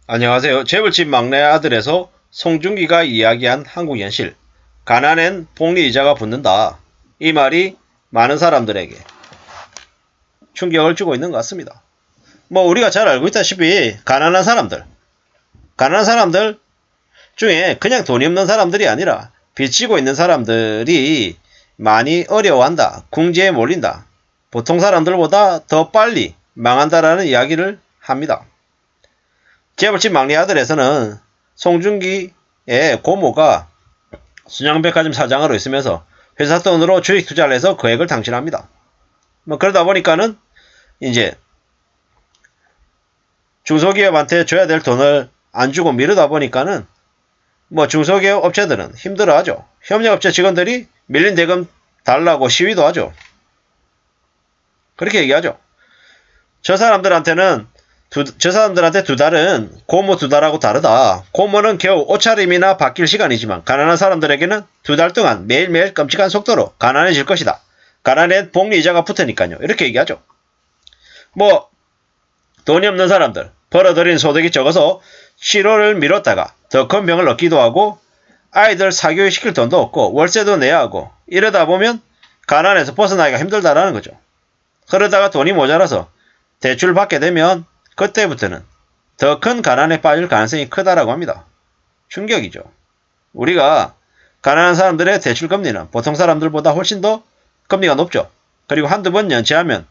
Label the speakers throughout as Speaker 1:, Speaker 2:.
Speaker 1: 안녕하세요. 재벌집 막내 아들에서 송중기가 이야기한 한국 현실. 가난엔 복리이자가 붙는다. 이 말이 많은 사람들에게 충격을 주고 있는 것 같습니다. 우리가 잘 알고 있다시피 가난한 사람들 중에 그냥 돈이 없는 사람들이 아니라 빚지고 있는 사람들이 많이 어려워한다. 궁지에 몰린다. 보통 사람들보다 더 빨리 망한다라는 이야기를 합니다. 재벌집 막내 아들에서는 송중기의 고모가 순양백화점 사장으로 있으면서 회사 돈으로 주식 투자를 해서 거액을 탕진합니다. 그러다 보니까는 이제 중소기업한테 줘야 될 돈을 안 주고 미루다 보니까는 중소기업 업체들은 힘들어하죠. 협력업체 직원들이 밀린 대금 달라고 시위도 하죠. 그렇게 얘기하죠. 저 사람들한테 두 달은 고모 두 달하고 다르다. 고모는 겨우 옷차림이나 바뀔 시간이지만 가난한 사람들에게는 두 달 동안 매일매일 끔찍한 속도로 가난해질 것이다. 가난엔 복리이자가 붙으니까요. 이렇게 얘기하죠. 돈이 없는 사람들, 벌어들인 소득이 적어서 치료를 미뤘다가 더 큰 병을 얻기도 하고 아이들 사교육시킬 돈도 없고 월세도 내야 하고 이러다 보면 가난에서 벗어나기가 힘들다라는 거죠. 그러다가 돈이 모자라서 대출 받게 되면 그때부터는 더 큰 가난에 빠질 가능성이 크다라고 합니다. 충격이죠. 우리가 가난한 사람들의 대출 금리는 보통 사람들보다 훨씬 더 금리가 높죠. 그리고 한두 번 연체하면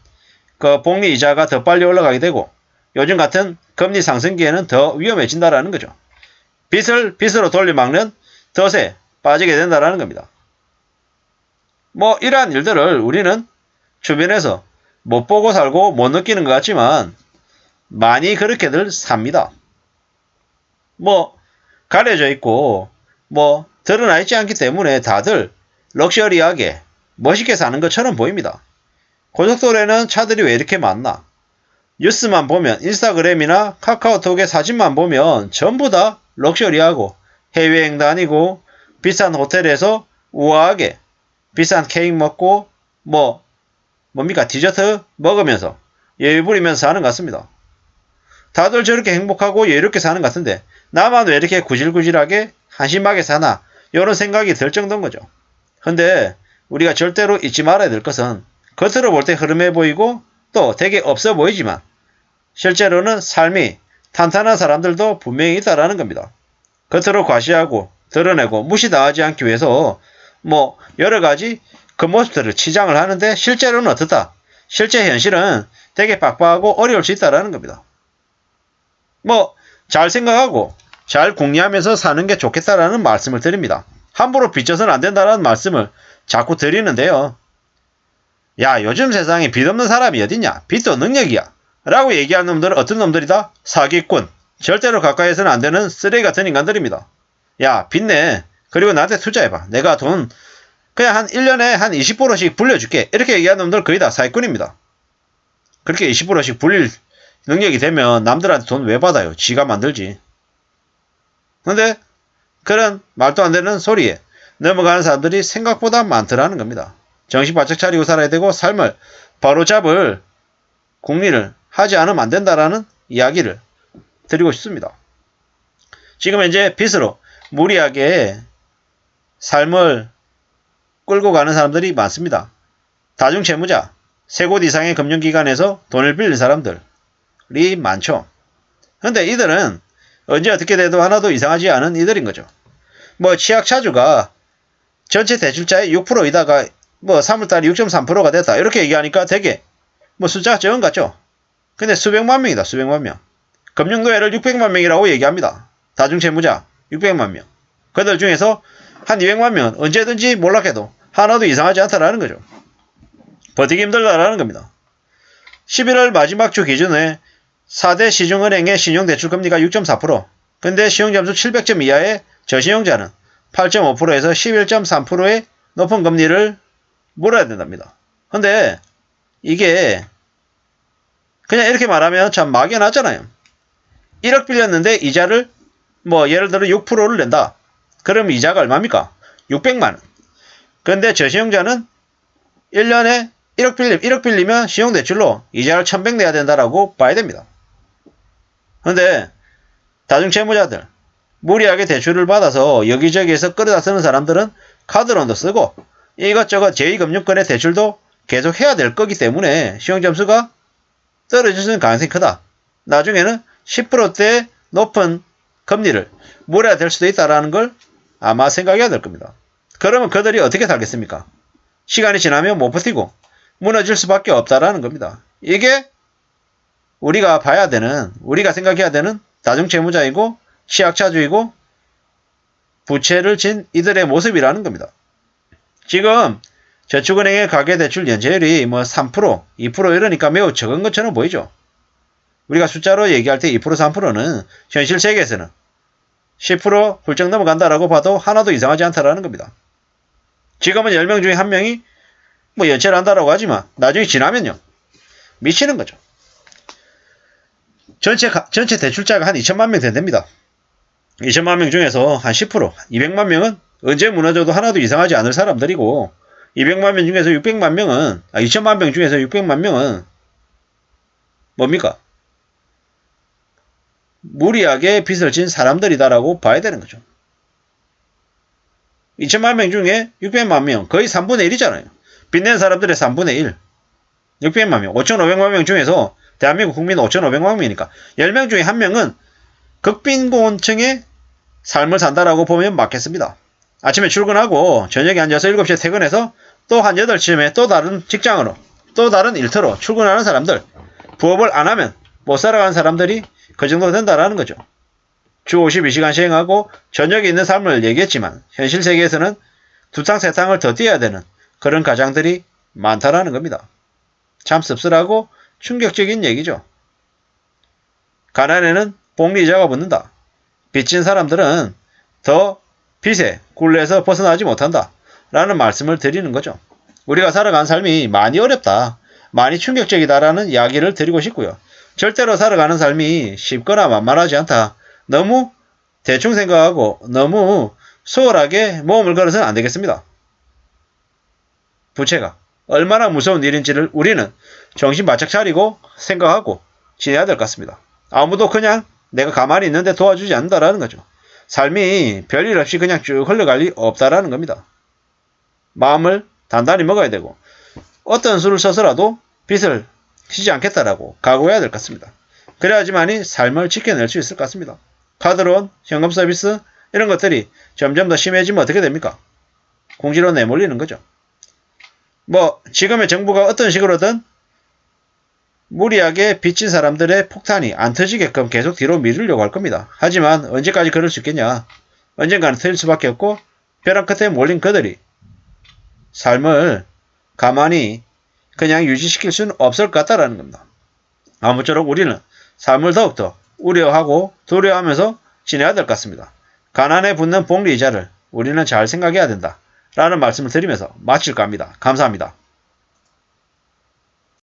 Speaker 1: 그 복리 이자가 더 빨리 올라가게 되고 요즘 같은 금리 상승기에는 더 위험해진다라는 거죠. 빚을 빚으로 돌려막는 덫에 빠지게 된다라는 겁니다. 이러한 일들을 우리는 주변에서 못 보고 살고 못 느끼는 것 같지만 많이 그렇게들 삽니다. 가려져 있고 드러나 있지 않기 때문에 다들 럭셔리하게 멋있게 사는 것처럼 보입니다. 고속도로에는 차들이 왜 이렇게 많나? 뉴스만 보면 인스타그램이나 카카오톡의 사진만 보면 전부 다 럭셔리하고 해외여행 다니고 비싼 호텔에서 우아하게 비싼 케이크 먹고 디저트 먹으면서 여유 부리면서 사는 것 같습니다. 다들 저렇게 행복하고 여유롭게 사는 것 같은데 나만 왜 이렇게 구질구질하게 한심하게 사나 이런 생각이 들 정도인 거죠. 근데 우리가 절대로 잊지 말아야 될 것은 겉으로 볼 때 흐름해 보이고 또 되게 없어 보이지만 실제로는 삶이 탄탄한 사람들도 분명히 있다라는 겁니다. 겉으로 과시하고 드러내고 무시당하지 않기 위해서 여러 가지 그 모습들을 치장을 하는데 실제로는 어떻다? 실제 현실은 되게 빡빡하고 어려울 수 있다라는 겁니다. 잘 생각하고 잘 궁리하면서 사는 게 좋겠다라는 말씀을 드립니다. 함부로 빚져서는 안 된다라는 말씀을 자꾸 드리는데요. 야, 요즘 세상에 빚 없는 사람이 어딨냐? 빚도 능력이야. 라고 얘기하는 놈들은 어떤 놈들이다? 사기꾼. 절대로 가까이에서는 안 되는 쓰레기 같은 인간들입니다. 야, 빚 내. 그리고 나한테 투자해봐. 내가 돈 그냥 한 1년에 한 20%씩 불려줄게. 이렇게 얘기하는 놈들 거의 다 사기꾼입니다. 그렇게 20%씩 불릴 능력이 되면 남들한테 돈 왜 받아요? 지가 만들지. 근데 그런 말도 안 되는 소리에 넘어가는 사람들이 생각보다 많더라는 겁니다. 정신 바짝 차리고 살아야 되고 삶을 바로잡을 궁리를 하지 않으면 안 된다라는 이야기를 드리고 싶습니다. 지금 현재 빚으로 무리하게 삶을 끌고 가는 사람들이 많습니다. 다중채무자, 세 곳 이상의 금융기관에서 돈을 빌린 사람들이 많죠. 근데 이들은 언제 어떻게 돼도 하나도 이상하지 않은 이들인 거죠. 취약차주가 전체 대출자의 6%이다가 3월달에 6.3%가 됐다. 이렇게 얘기하니까 되게 숫자가 적은 것 같죠. 근데 수백만 명이다. 수백만 명. 금융노예를 600만 명이라고 얘기합니다. 다중채무자 600만 명. 그들 중에서 한 200만 명은 언제든지 몰락해도 하나도 이상하지 않다라는 거죠. 버티기 힘들다라는 겁니다. 11월 마지막 주 기준에 4대 시중은행의 신용대출금리가 6.4%. 근데 신용점수 700점 이하의 저신용자는 8.5%에서 11.3%의 높은 금리를 물어야 된답니다. 근데 이게 그냥 이렇게 말하면 참 막연하잖아요. 1억 빌렸는데 이자를 예를 들어 6%를 낸다. 그럼 이자가 얼마입니까? 600만원. 그런데 저신용자는 1년에 1억 빌리면 신용대출로 이자를 1100 내야 된다라고 봐야 됩니다. 그런데 다중채무자들, 무리하게 대출을 받아서 여기저기에서 끌어다 쓰는 사람들은 카드론도 쓰고 이것저것 제2금융권의 대출도 계속 해야 될 거기 때문에 시험점수가 떨어질 수 있는 가능성이 크다. 나중에는 10%대 높은 금리를 물어야 될 수도 있다는 걸 아마 생각해야 될 겁니다. 그러면 그들이 어떻게 살겠습니까? 시간이 지나면 못 버티고 무너질 수밖에 없다라는 겁니다. 이게 우리가 봐야 되는, 우리가 생각해야 되는 다중채무자이고 취약차주이고 부채를 진 이들의 모습이라는 겁니다. 지금 저축은행의 가계대출 연체율이 3%, 2% 이러니까 매우 적은 것처럼 보이죠. 우리가 숫자로 얘기할 때 2%, 3%는 현실 세계에서는 10% 훌쩍 넘어간다라고 봐도 하나도 이상하지 않다라는 겁니다. 지금은 10명 중에 1명이 연체를 한다라고 하지만 나중에 지나면요. 미치는 거죠. 전체 대출자가 한 2천만 명 된답니다. 2천만 명 중에서 한 10%, 200만 명은 언제 무너져도 하나도 이상하지 않을 사람들이고 200만 명 중에서 600만 명은 2천만 명 중에서 600만 명은 뭡니까? 무리하게 빚을 진 사람들이다라고 봐야 되는 거죠. 2천만 명 중에 600만 명, 거의 3분의 1이잖아요. 빚낸 사람들의 3분의 1. 600만 명, 5,500만 명 중에서 대한민국 국민 5,500만 명이니까 10명 중에 1명은 극빈곤층의 삶을 산다라고 보면 맞겠습니다. 아침에 출근하고 저녁에 한 6, 7시에 퇴근해서 또 한 8시쯤에 또 다른 직장으로, 또 다른 일터로 출근하는 사람들, 부업을 안 하면 못 살아가는 사람들이 그 정도 된다라는 거죠. 주 52시간 시행하고 저녁에 있는 삶을 얘기했지만 현실 세계에서는 두탕 세탕을 더 뛰어야 되는 그런 가장들이 많다라는 겁니다. 참 씁쓸하고 충격적인 얘기죠. 가난에는 복리이자가 붙는다. 빚진 사람들은 더 빚의 굴레에서 벗어나지 못한다. 라는 말씀을 드리는 거죠. 우리가 살아가는 삶이 많이 어렵다. 많이 충격적이다라는 이야기를 드리고 싶고요. 절대로 살아가는 삶이 쉽거나 만만하지 않다. 너무 대충 생각하고 너무 소홀하게 모험을 걸어서는 안 되겠습니다. 부채가 얼마나 무서운 일인지를 우리는 정신 바짝 차리고 생각하고 지내야 될 것 같습니다. 아무도 그냥 내가 가만히 있는데 도와주지 않는다라는 거죠. 삶이 별일 없이 그냥 쭉 흘러갈 리 없다라는 겁니다. 마음을 단단히 먹어야 되고 어떤 수를 써서라도 빚을 지지 않겠다라고 각오해야 될 것 같습니다. 그래야지만이 삶을 지켜낼 수 있을 것 같습니다. 카드론, 현금 서비스 이런 것들이 점점 더 심해지면 어떻게 됩니까? 공지로 내몰리는 거죠. 지금의 정부가 어떤 식으로든 무리하게 빚진 사람들의 폭탄이 안 터지게끔 계속 뒤로 미루려고 할 겁니다. 하지만 언제까지 그럴 수 있겠냐? 언젠가는 터질 수밖에 없고 벼랑 끝에 몰린 그들이 삶을 가만히 그냥 유지시킬 수는 없을 것 같다라는 겁니다. 아무쪼록 우리는 삶을 더욱더 우려하고 두려워하면서 지내야 될 것 같습니다. 가난에 붙는 복리이자를 우리는 잘 생각해야 된다. 라는 말씀을 드리면서 마칠까 합니다. 감사합니다.